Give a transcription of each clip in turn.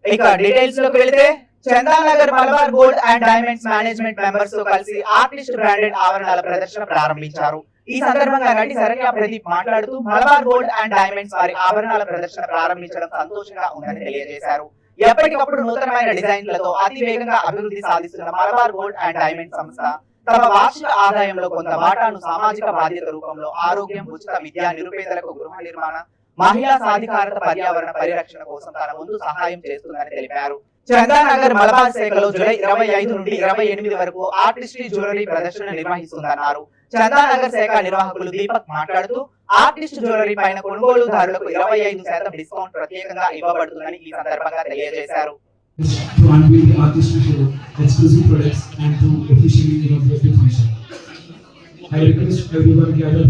ఇక డీటెయిల్స్ లోకి వెళితే Chandan Nagar Malabar gold and diamonds management members తో కలిసి ఆర్టిస్ట్ బ్రాండెడ్ ఆభరణాల ప్రదర్శన ప్రారంభించారు. ఈ సందర్భంగా నటి శరణ్య ప్రదీప్ మాట్లాడుతూ మలబార్ గోల్డ్ అండ్ డైమండ్స్ వారి ఆభరణాల ప్రదర్శన ప్రారంభించడం సంతోషంగా ఉందని తెలియజేశారు. ఎప్పటికప్పుడు నూతనమైన డిజైన్లతో అతి వేగంగా అభివృద్ధి సాధిస్తున్న మలబార్ గోల్డ్ అండ్ డైమండ్స్ సంస్థ తమ వార్షిక ఆదాయంలో కొంత వాటాను సామాజిక బాధ్యత రూపంలో ఆరోగ్యం, ఉచిత విద్య, నిరుపేదలకు గృహ నిర్మాణ, మహిళా సాధికారత, పర్యావరణ పరిరక్షణ కోసం తన వంతు సహాయం చేస్తుందని తెలిపారు. చందాన్ నగర్ మలబార్ శాఖలో జూలై 25 నుండి 28 వరకు ఆర్టిస్ట్రీ జ్యువెలరీ ప్రదర్శన నిర్వహిస్తుందన్నారు. చందాన్ నగర్ శాఖ నిర్వాహకులు దీపక్ మాట్లాడుతూ ఆర్టిస్ట్ జ్యువెలరీ పైన కొనుగోలుదారులకు 25% డిస్కౌంట్ ప్రత్యేకంగా ఇవ్వబడుతుందని ఈ సందర్భంగా తెలియజేశారు. To unveil the artistry show, exclusive products and to officially inaugurate the function. I request everyone gather.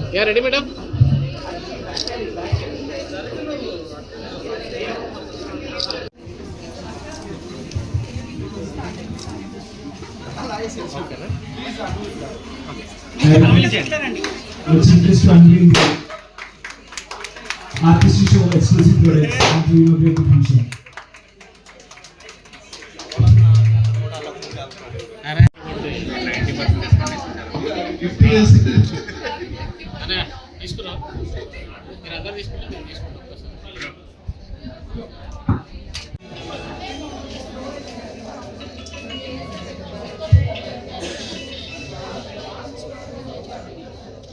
Yeah, ready, madam? Let's interest to unveil the artistry show, exclusive products and to inaugurate the function. తీసుకురా మీరు అందరు తీసుకుంటే నేను తీసుకుంటాను.